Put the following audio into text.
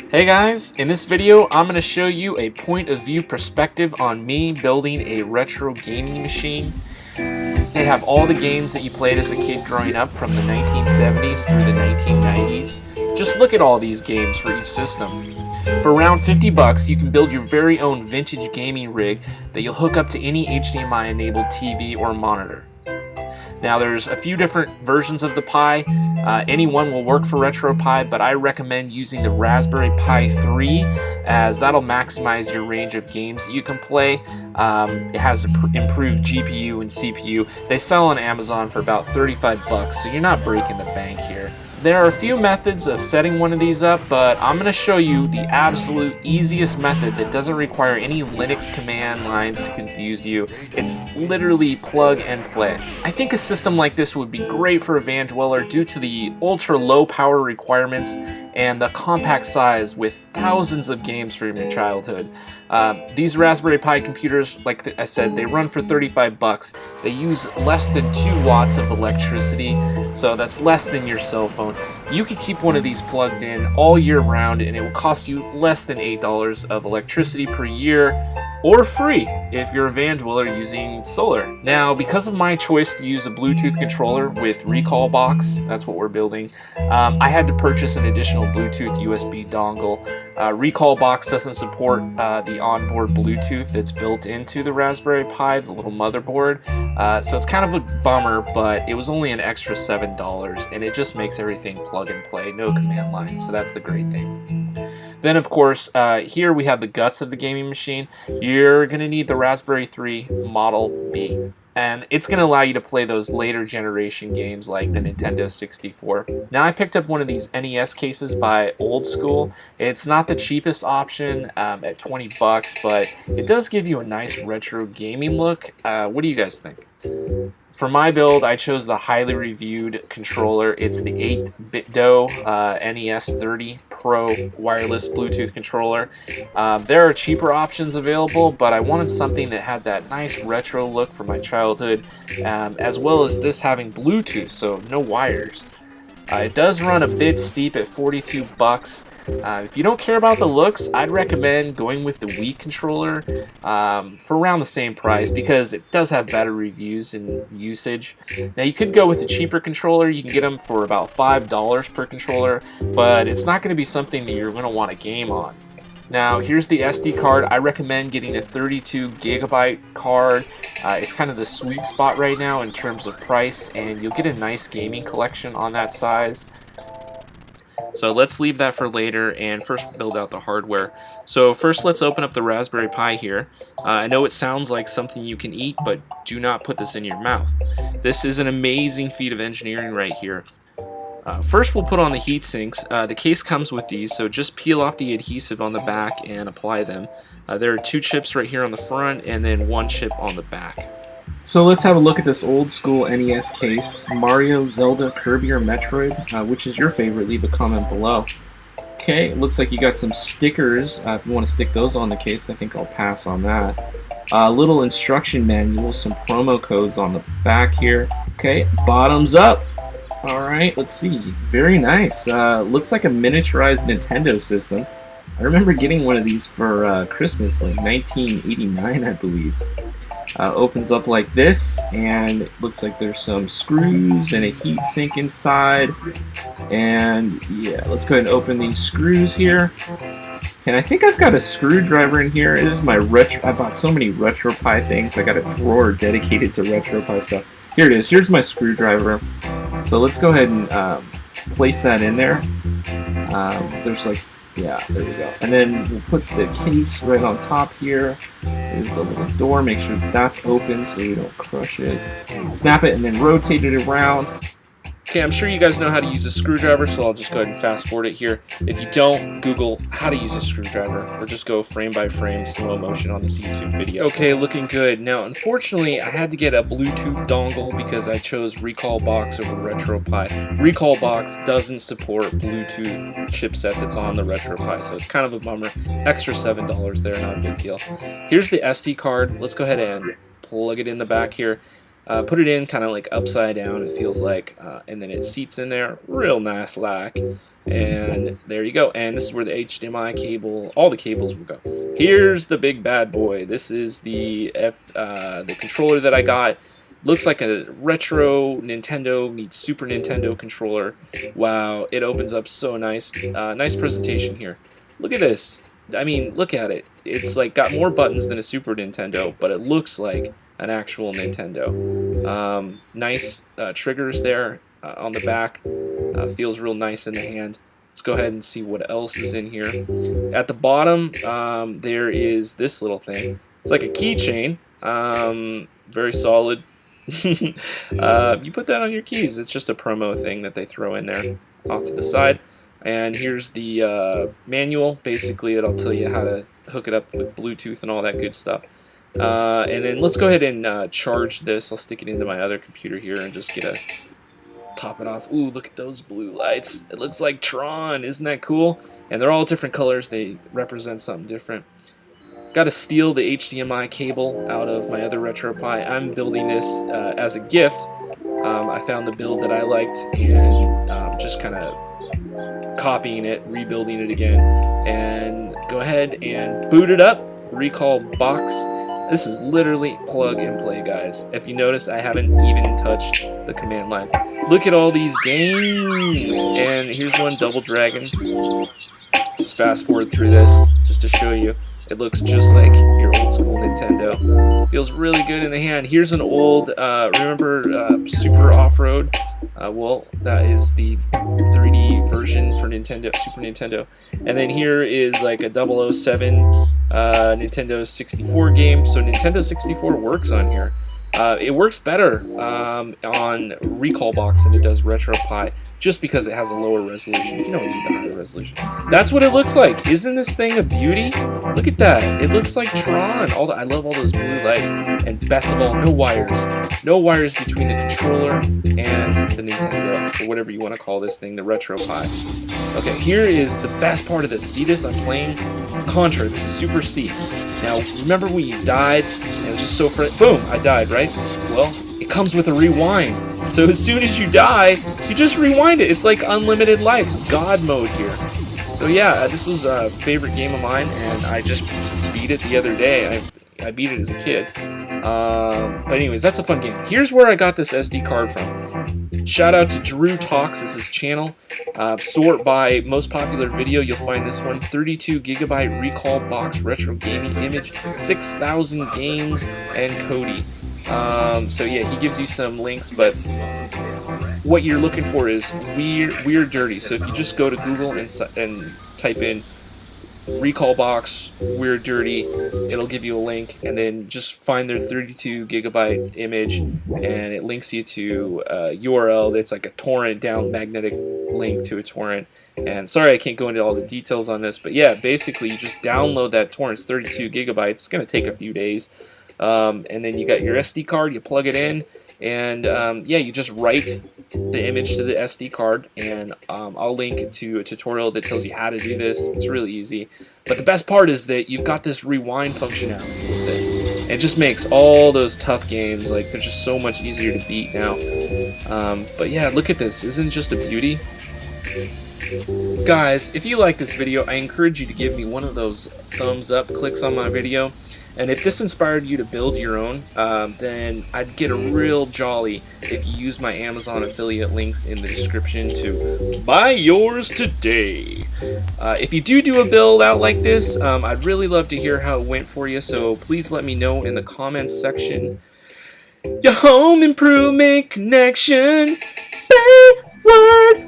Hey guys, in this video I'm going to show you a point of view perspective on me building a retro gaming machine. They have all the games that you played as a kid growing up from the 1970s through the 1990s. Just look at all these games for each system. For around 50 bucks, you can build your very own vintage gaming rig that you'll hook up to any HDMI enabled TV or monitor. Now there's a few different versions of the Pi. Any one will work for RetroPie, but I recommend using the Raspberry Pi 3 as that'll maximize your range of games that you can play. It has improved GPU and CPU. They sell on Amazon for about 35 bucks, so you're not breaking the bank here. There are a few methods of setting one of these up, but I'm going to show you the absolute easiest method that doesn't require any Linux command lines to confuse you. It's literally plug and play. I think a system like this would be great for a van dweller due to the ultra low power requirements and the compact size with thousands of games from your childhood. These Raspberry Pi computers, like I said, they run for 35 bucks. They use less than 2 watts of electricity, so that's less than your cell phone. You could keep one of these plugged in all year round and it will cost you less than $8 of electricity per year, or free if you're a van dweller using solar. Now, because of my choice to use a Bluetooth controller with recal box, that's what we're building, I had to purchase an additional Bluetooth USB dongle. Recal box doesn't support the onboard Bluetooth that's built into the Raspberry Pi, the little motherboard, so it's kind of a bummer, but it was only an extra $7 and it just makes everything plug and play, no command line, so that's the great thing. Then, of course, here we have the guts of the gaming machine. You're going to need the Raspberry 3 Model B. And it's going to allow you to play those later generation games like the Nintendo 64. Now, I picked up one of these NES cases by Old School. It's not the cheapest option at 20 bucks, but it does give you a nice retro gaming look. What do you guys think? For my build, I chose the highly reviewed controller. It's the 8-bit-do NES 30 Pro wireless Bluetooth controller. There are cheaper options available, but I wanted something that had that nice retro look for my childhood, as well as this having Bluetooth, so no wires. It does run a bit steep at 42 bucks. If you don't care about the looks, I'd recommend going with the Wii controller for around the same price because it does have better reviews and usage. Now, you could go with a cheaper controller. You can get them for about $5 per controller, but it's not going to be something that you're going to want to game on. Now, here's the SD card. I recommend getting a 32 gigabyte card. It's kind of the sweet spot right now in terms of price, and you'll get a nice gaming collection on that size. So let's leave that for later and first build out the hardware. So first let's open up the Raspberry Pi here. I know it sounds like something you can eat, but do not put this in your mouth. This is an amazing feat of engineering right here. First we'll put on the heat sinks. The case comes with these, so just peel off the adhesive on the back and apply them. There are 2 chips right here on the front and then 1 chip on the back. So let's have a look at this old school NES case. Mario, Zelda, Kirby, or Metroid? Which is your favorite? Leave a comment below. Okay, it looks like you got some stickers. If you want to stick those on the case, I think I'll pass on that. A little instruction manual, some promo codes on the back here. Okay, bottoms up. Alright, let's see. Very nice. Looks like a miniaturized Nintendo system. I remember getting one of these for Christmas, like 1989, I believe. Opens up like this, and it looks like there's some screws and a heat sink inside. And yeah, let's go ahead and open these screws here. And I think I've got a screwdriver in here. This is my retro. I bought so many RetroPie things. I got a drawer dedicated to RetroPie stuff. Here it is. Here's my screwdriver. So let's go ahead and place that in there. There's like, yeah, there we go. And then we'll put the case right on top here. There's the little door. Make sure that's open so you don't crush it. Snap it and then rotate it around. Okay, I'm sure you guys know how to use a screwdriver, so I'll just go ahead and fast forward it here. If you don't, Google how to use a screwdriver, or just go frame by frame slow motion on this YouTube video. Okay, looking good. Now, unfortunately, I had to get a Bluetooth dongle because I chose Recal Box over RetroPie. Recal Box doesn't support Bluetooth chipset that's on the RetroPie, so it's kind of a bummer. Extra $7 there, not a big deal. Here's the SD card. Let's go ahead and plug it in the back here. Put it in kind of like upside down, it feels like, and then it seats in there. Real nice like. And there you go. And this is where the HDMI cable, all the cables will go. Here's the big bad boy. This is the controller that I got. Looks like a retro Nintendo meets Super Nintendo controller. Wow, it opens up so nice. Nice presentation here. Look at this. I mean, look at it. It's like got more buttons than a Super Nintendo, but it looks like an actual Nintendo. Nice triggers there on the back. Feels real nice in the hand. Let's go ahead and see what else is in here. At the bottom, there is this little thing. It's like a keychain. Very solid. You put that on your keys. It's just a promo thing that they throw in there off to the side. And here's the manual. Basically, it'll tell you how to hook it up with Bluetooth and all that good stuff. And then let's go ahead and charge this. I'll stick it into my other computer here and just top it off. Ooh, look at those blue lights. It looks like Tron. Isn't that cool? And they're all different colors. They represent something different. Got to steal the HDMI cable out of my other RetroPie. I'm building this as a gift. I found the build that I liked and just kind of copying it, rebuilding it again. And go ahead and boot it up. Recal box. This is literally plug and play, guys. If you notice, I haven't even touched the command line. Look at all these games. And here's one, Double Dragon. Just fast forward through this just to show you. It looks just like your old school Nintendo. Feels really good in the hand. Here's an old, remember Super Off-Road? Well, that is the 3D version for Nintendo, Super Nintendo. And then here is like a 007 Nintendo 64 game. So Nintendo 64 works on here. It works better on Recal Box than it does RetroPie, just because it has a lower resolution. You don't need the higher resolution. That's what it looks like. Isn't this thing a beauty? Look at that. It looks like Tron. I love all those blue lights. And best of all, no wires. No wires between the controller and the Nintendo, or whatever you want to call this thing, the RetroPie. Okay, here is the best part of this. See this? I'm playing Contra. This is Super C. Now, remember when you died, and it was just so boom, I died, right? Well, it comes with a rewind. So as soon as you die, you just rewind it. It's like unlimited lives, God mode here. So yeah, this was a favorite game of mine, and I just beat it the other day. I beat it as a kid. But anyways, that's a fun game. Here's where I got this SD card from. Shout out to Drew Talks, this is his channel. Sort by most popular video, you'll find this one. 32 gigabyte Recal Box retro gaming image, 6,000 games, and Cody. So yeah, he gives you some links, but what you're looking for is Weird Dirty. So if you just go to Google and type in Recal Box Weird Dirty, it'll give you a link, and then just find their 32 gigabyte image, and it links you to a URL that's like a torrent down magnetic link to a torrent. And sorry I can't go into all the details on this, but yeah, basically you just download that torrent. It's 32 gigabytes. It's going to take a few days. And then you got your SD card, you plug it in, and yeah, you just write the image to the SD card, and I'll link to a tutorial that tells you how to do this. It's really easy. But the best part is that you've got this rewind functionality with it. It just makes all those tough games, like, they're just so much easier to beat now. But yeah, look at this. Isn't it just a beauty? Guys, if you like this video, I encourage you to give me one of those thumbs up clicks on my video. And if this inspired you to build your own, then I'd get a real jolly if you use my Amazon affiliate links in the description to buy yours today. If you do a build out like this, I'd really love to hear how it went for you, so please let me know in the comments section. Your home improvement connection, word.